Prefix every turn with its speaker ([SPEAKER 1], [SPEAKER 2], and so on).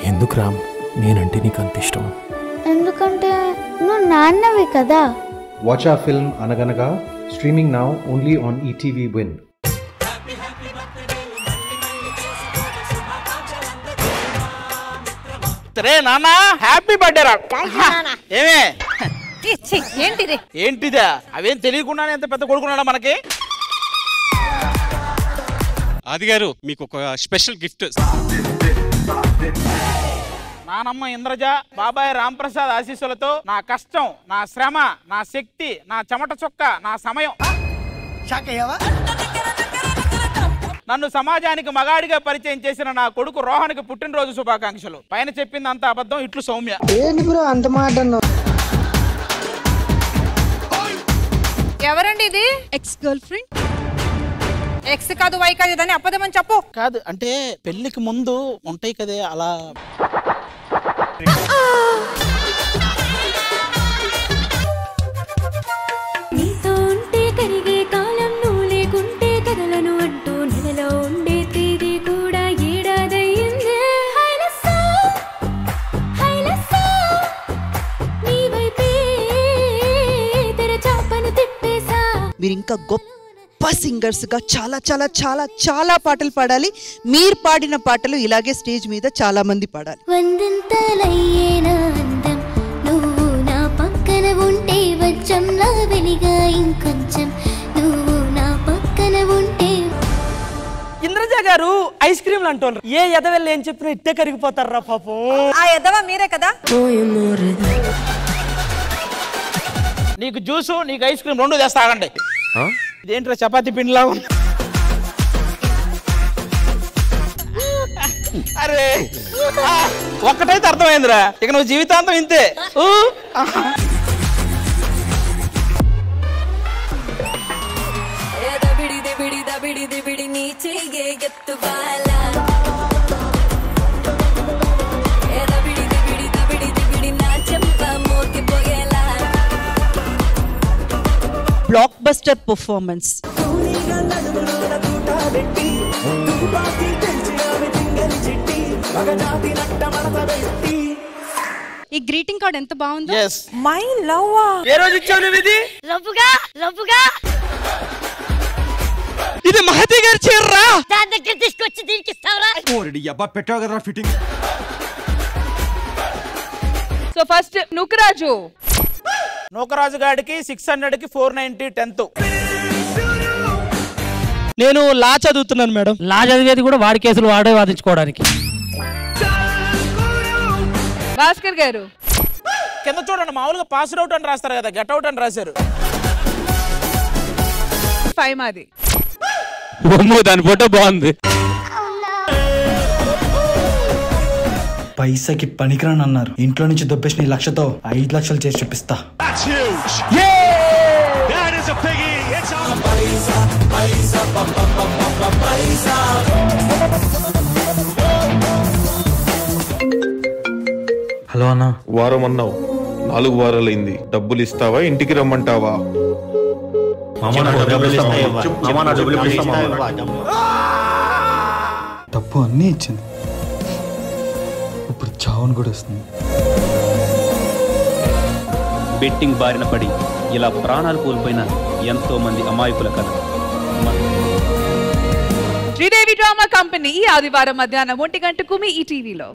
[SPEAKER 1] ఎందుకు రామ్ నేనంటే నీకు అంత ఇష్టం?
[SPEAKER 2] ఎందుకంటే నువ్వు నాన్నవి కదా.
[SPEAKER 3] Watch our film Anaganaga, streaming now only on ETV Win.
[SPEAKER 4] రే నాన్న హ్యాపీ బర్త్డే రా. ఏమే ఏంటిదా? అవేం తెలియకుండానే ఎంత పెద్ద కొడుకున్నాడా మనకి?
[SPEAKER 5] ఆది గారు మీకు ఒక స్పెషల్ గిఫ్ట్.
[SPEAKER 4] నానమ్మ ఇంద్రజ, బాబాయ్ రాంప్రసాద్ ఆశీస్సులతో నా కష్టం, నా శ్రమ, నా శక్తి, నా చెమట చొక్క, నా సమయం, నన్ను సమాజానికి మగాడిగా పరిచయం చేసిన నా కొడుకు రోహన్కి పుట్టినరోజు శుభాకాంక్షలు. పైన చెప్పింది అంత అబద్ధం, ఇట్లు సౌమ్య.
[SPEAKER 6] అంత మాట
[SPEAKER 7] ఎవరండి ఇది? Ex girl friend. ఎక్స్ కాదు వై కాదు దాన్ని అబద్ధమని చెప్పు.
[SPEAKER 4] కాదు అంటే పెళ్లికి ముందు ఉంటాయి కదే అలా.
[SPEAKER 8] నీతో ఉంటే కరిగే కాలం నువ్వు లేకుంటే కదలను అంటూ నెలలో ఉండే తేదీ కూడా ఏడాదయ్యిందే. నీ వైపే తెరచాపను తిప్పేసా.
[SPEAKER 6] మీరు ఇంకా గొప్ప సింగర్స్ గా చాలా చాలా చాలా చాలా పాటలు పాడాలి. మీరు పాడిన పాటలు ఇలాగే స్టేజ్ మీద చాలా మంది పాడాలి.
[SPEAKER 8] వందంతలయ్యేనా అందం నువ్వు నా పక్కన ఉంటే వచ్చంలా వెలిగా ఇంకొంచెం నువ్వు నా పక్కన ఉంటే.
[SPEAKER 9] ఇంద్రజ గారు ఐస్ క్రీమ్లు అంటారు. ఏ ఎదవెళ్ళి ఏం చెప్పినా ఇట్టే కరిగిపోతారా పాపం.
[SPEAKER 7] ఆ ఎదవ మీరే కదా.
[SPEAKER 4] నీకు జ్యూసు నీకు ఐస్ క్రీమ్ రెండు తెస్తా ఆగండి. ఇదేంట్రా చపాతీ పిండిలా ఉంది. అరే ఒక్కటైతే అర్థమైందిరా, ఇక నువ్వు జీవితాంతం ఇంతే.
[SPEAKER 6] Block buster performance.
[SPEAKER 7] ఈ గ్రీటింగ్ కార్డ్ ఎంత బాగుందో.
[SPEAKER 9] My love. ఏ రోజు ఇచ్చావు నువ్వు ఇది?
[SPEAKER 8] లవ్వుగా
[SPEAKER 5] ఇది మహతి గారి చీరరా.
[SPEAKER 8] దాని దగ్గర తీసుకొచ్చి దీనికి ఇస్తావరా?
[SPEAKER 1] పెట్టావు కదరా fitting.
[SPEAKER 7] So first Nookaraju.
[SPEAKER 4] Nookaraju గాడికి 600కి 490 10th.
[SPEAKER 9] నేను లా చదువుతున్నాను మేడం. లా చదివేది కూడా వాడి కేసులు వాడే వాదించుకోవడానికి.
[SPEAKER 7] భాస్కర్ గారు
[SPEAKER 4] కింద చూడండి, మామూలుగా పాస్ అవుట్ అని రాస్తారు కదా, గెట్ అవుట్ అని రాశారు.
[SPEAKER 7] 5 మాది.
[SPEAKER 5] దాని ఫోటో బాగుంది.
[SPEAKER 10] పైసకి పనికిరాని అన్నారు. ఇంట్లో నుంచి దొబ్బేసిన 1 లక్షతో 5 లక్షలు చేసి చూపిస్తా.
[SPEAKER 3] హలో అన్న.
[SPEAKER 11] వారం అన్నావు, 4 వారాలైంది. డబ్బులు ఇస్తావా ఇంటికి రమ్మంటావా?
[SPEAKER 10] డబ్బు అన్నీ ఇచ్చింది, ఇప్పుడు చావును కూడా వస్తుంది.
[SPEAKER 12] బెట్టింగ్ బారిన పడి ఇలా ప్రాణాలు కోల్పోయిన ఎంతో మంది అమాయకుల కథ.
[SPEAKER 7] శ్రీదేవి డ్రామా కంపెనీ ఈ ఆదివారం మధ్యాహ్నం 1 గంటకు మీ ఈ టీవీలో.